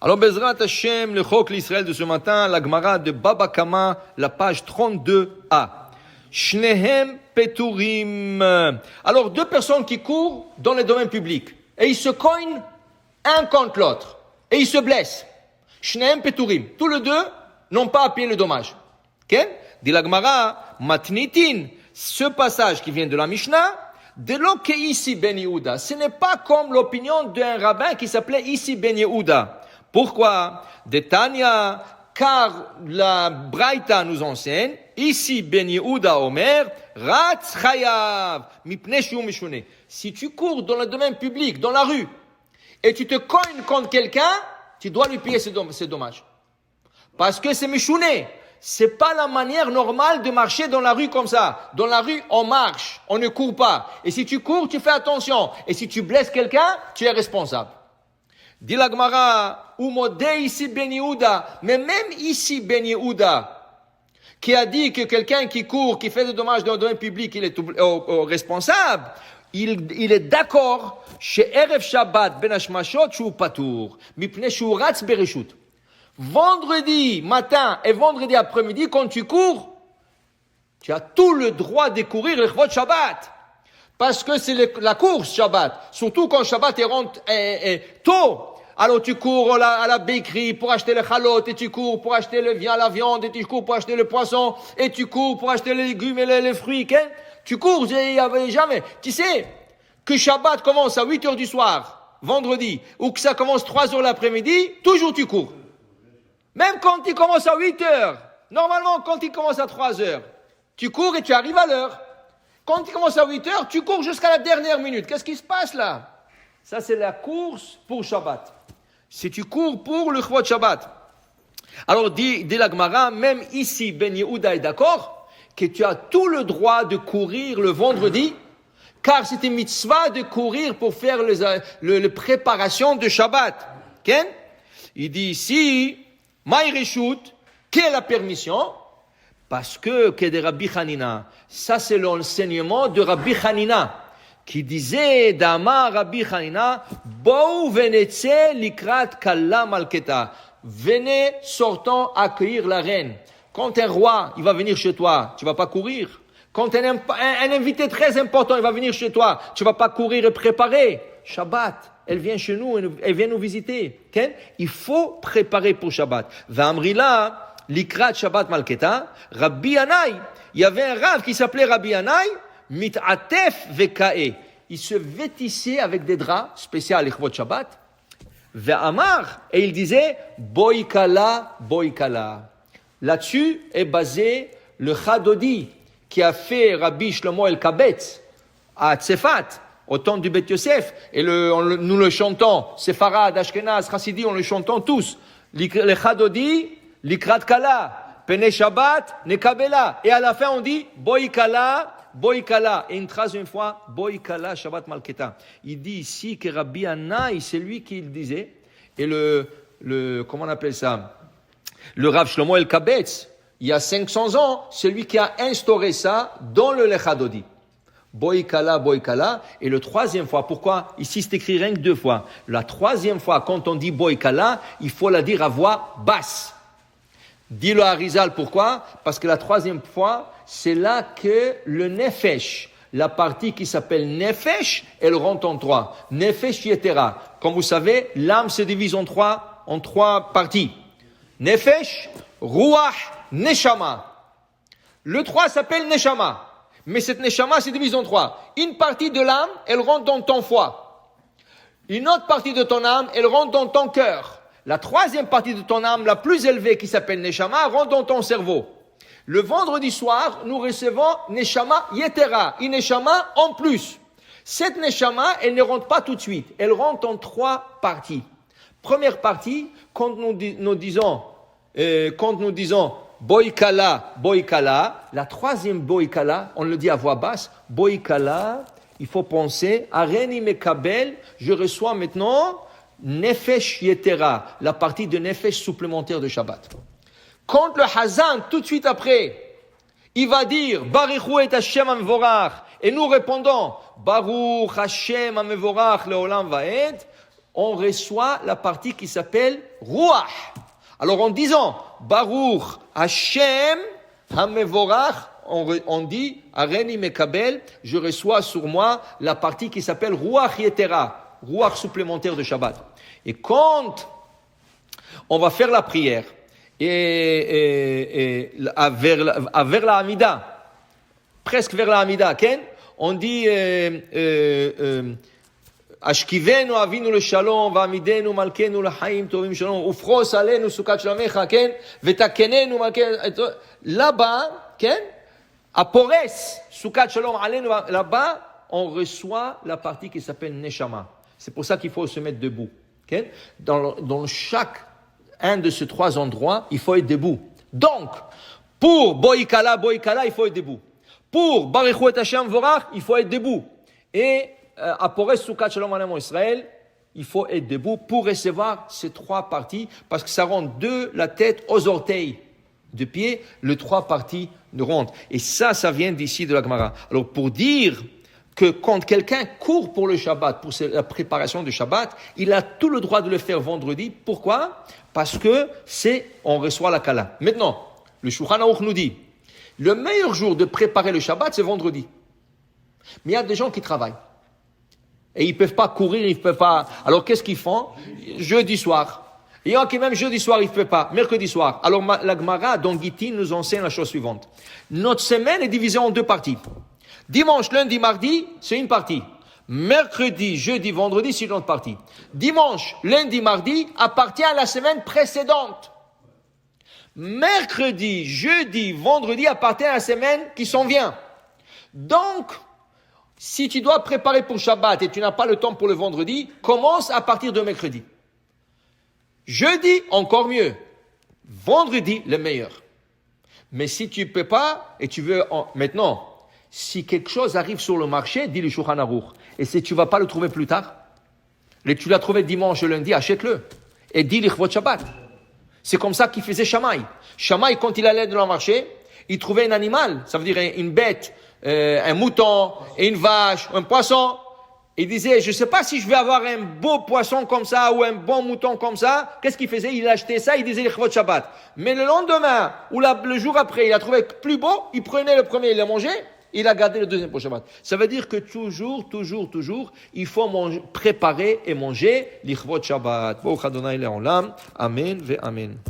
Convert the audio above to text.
Alors, Bezrat Hashem, le Chok l'Israël de ce matin, la Gemara de Baba Kama, la page 32a. Shnehem Peturim. Alors, deux personnes qui courent dans le domaine public, et ils se cognent un contre l'autre, et ils se blessent. Shnehem Peturim. Tous les deux n'ont pas à payer le dommage. Ok? Dit la Gemara, Matnitin. Ce passage qui vient de la Mishnah, de l'oke ici Ben Yehuda. Ce n'est pas comme l'opinion d'un rabbin qui s'appelait ici Ben Yehuda. Pourquoi? De Tanya, car la Braïta nous enseigne, ici Ben Yehuda Omer, Ratz Chayav, Mipnei Shu Mishune. Si tu cours dans le domaine public, dans la rue, et tu te cognes contre quelqu'un, tu dois lui payer ses dommages. Parce que c'est Mishune. C'est pas la manière normale de marcher dans la rue comme ça. Dans la rue, on marche, on ne court pas. Et si tu cours, tu fais attention. Et si tu blesses quelqu'un, tu es responsable. Dit la Gemara, Umodé ici Ben Yehuda, mais même ici Ben Yehuda, qui a dit que quelqu'un qui court, qui fait des dommages dans le domaine public, il est responsable, il est d'accord chez Erev Shabbat Ben Hashmashot Shu Patour, Mipnei Shu Ratz Bereshut. Vendredi matin et vendredi après-midi, quand tu cours, tu as tout le droit de courir le Chvot Shabbat. Parce que c'est la course Shabbat. Surtout quand Shabbat rentre tôt. Alors tu cours à la bakery pour acheter le chalot, et tu cours pour acheter la viande, et tu cours pour acheter le poisson, et tu cours pour acheter les légumes et les fruits. Hein? Tu cours, jamais. Tu sais que Shabbat commence à 8 heures du soir, vendredi, ou que ça commence 3 heures l'après-midi, toujours tu cours. Même quand il commence à 8 heures, normalement quand il commence à 3 heures, tu cours et tu arrives à l'heure. Quand il commence à 8 heures, tu cours jusqu'à la dernière minute. Qu'est-ce qui se passe là? Ça c'est la course pour Shabbat. Si tu cours pour le Chvot Shabbat. Alors dit la Gemara, même ici Ben Yehuda est d'accord que tu as tout le droit de courir le vendredi, car c'est une mitzvah de courir pour faire les préparations de Shabbat. Okay? Il dit ici, Maïreshut, quelle est la permission? Parce que de Rabbi Hanina, ça c'est l'enseignement de Rabbi Hanina, qui disait, Dama Rabbi Hanina, Bou venetse likrat kalla malketa. Venez, sortons accueillir la reine. Quand un roi, il va venir chez toi, tu vas pas courir. Quand un invité très important, il va venir chez toi, tu vas pas courir et préparer. Shabbat. Elle vient chez nous, elle vient nous visiter. Okay? Il faut préparer pour Shabbat. V'amrila, likrat Shabbat malketa, Rabbi Yanai. Il y avait un rave qui s'appelait Rabbi Yanai, mit'atef vekae. Il se vêtissait avec des draps spéciaux à l'Ichvot Shabbat. Ve'amar, et il disait, boikala, boikala. Là-dessus est basé le Chadodi qui a fait Rabbi Shlomo el-Kabetz à Tzefat, au temps du Beth Yosef, et nous le chantons, Sepharad, Ashkenaz, Chassidi, on le chantons tous. Le Chadodi, Likrat Kala, Pene Shabbat, Nekabela. Et à la fin, on dit, Boikala, Boikala. Et une troisième fois, Boikala, Shabbat Malketa. Il dit ici que Rabbi Hanai, c'est lui qui le disait, et comment on appelle ça? Le Rav Shlomo el-Kabetz, il y a 500 ans, c'est lui qui a instauré ça dans le Lechadodi. Boikala, Boikala. Et le troisième fois, pourquoi? Ici, c'est écrit rien que 2 fois. La troisième fois, quand on dit Boikala, il faut la dire à voix basse. Dit le Harizal, pourquoi? Parce que la troisième fois, c'est là que le Nefesh, la partie qui s'appelle Nefesh, elle rentre en 3. Nefesh Yetera. Comme vous savez, l'âme se divise en trois parties. Nefesh, Ruach, Neshama. Le 3 s'appelle Neshama. Mais cette Neshama se divise en 3. Une partie de l'âme, elle rentre dans ton foie. Une autre partie de ton âme, elle rentre dans ton cœur. La troisième partie de ton âme, la plus élevée, qui s'appelle Neshama, rentre dans ton cerveau. Le vendredi soir, nous recevons Neshama Yetera, une Neshama en plus. Cette Neshama, elle ne rentre pas tout de suite. Elle rentre en 3 parties. Première partie, quand nous disons Boikala, Boikala, la troisième Boikala, on le dit à voix basse, Boikala, il faut penser, Areni Mekabel, je reçois maintenant Nefesh Yetera, la partie de Nefesh supplémentaire de Shabbat. Quand le Hazan, tout de suite après, il va dire, Baruch et Hashem Amvorach, et nous répondons, Baruch Hashem Amvorach Leolam Vaed, on reçoit la partie qui s'appelle Ruach. Alors en disant Baruch Hashem Hamevorach, on dit Areni Mekabel, je reçois sur moi la partie qui s'appelle Ruach Yetera, Ruach supplémentaire de Shabbat. Et quand on va faire la prière et vers la Hamida, presque vers la Hamida, on dit Ashkivenu avinu le shalom, va'amidenu malkenu l'chaim tovim shalom, ufros alenu sukat shalamecha, vetakenenu malkenu. Là-bas, à Pores, sukat shalom alenu, là-bas, on reçoit la partie qui s'appelle Neshama. C'est pour ça qu'il faut se mettre debout. Dans chaque un de ces trois endroits, il faut être debout. Donc, pour Boikala, il faut être debout. Pour Baruch et Hashem Vorach, il faut être debout. Et à Pores Sukat Shalom Aleinu Israël, il faut être debout pour recevoir ces trois parties, parce que ça rentre de la tête aux orteils de pied, les trois parties ne rentrent. Et ça vient d'ici de la Gemara. Alors pour dire que quand quelqu'un court pour le Shabbat, pour la préparation du Shabbat, il a tout le droit de le faire vendredi. Pourquoi? Parce que on reçoit la Kala. Maintenant, le Shulchan Aruch nous dit, le meilleur jour de préparer le Shabbat, c'est vendredi. Mais il y a des gens qui travaillent. Et ils peuvent pas courir, ils peuvent pas. Alors qu'est-ce qu'ils font? Jeudi soir. Il y en a qui même jeudi soir, ils ne peuvent pas. Mercredi soir. Alors la Gemara, dans Gittin, nous enseigne la chose suivante. Notre semaine est divisée en deux parties. Dimanche, lundi, mardi, c'est une partie. Mercredi, jeudi, vendredi, c'est une autre partie. Dimanche, lundi, mardi appartient à la semaine précédente. Mercredi, jeudi, vendredi appartient à la semaine qui s'en vient. Donc, si tu dois préparer pour Shabbat et tu n'as pas le temps pour le vendredi, commence à partir de mercredi. Jeudi, encore mieux. Vendredi, le meilleur. Mais si tu ne peux pas et tu veux maintenant, si quelque chose arrive sur le marché, dis le Shulchan Aruch. Et si tu ne vas pas le trouver plus tard, et tu l'as trouvé dimanche ou lundi, achète-le. Et dis l'Ichvot Shabbat. C'est comme ça qu'il faisait Shammai. Shammai, quand il allait dans le marché, il trouvait un animal, ça veut dire une bête, un mouton, une vache, un poisson. Il disait, je ne sais pas si je vais avoir un beau poisson comme ça ou un bon mouton comme ça. Qu'est-ce qu'il faisait? Il achetait ça, il disait l'Ichvot Shabbat. Mais le lendemain, ou le jour après, il a trouvé plus beau, il prenait le premier, il l'a mangé, il a gardé le deuxième pour Shabbat. Ça veut dire que toujours, il faut préparer et manger l'Ichvot Shabbat. Baruch Adonai Le'olam. Amen ve Amen.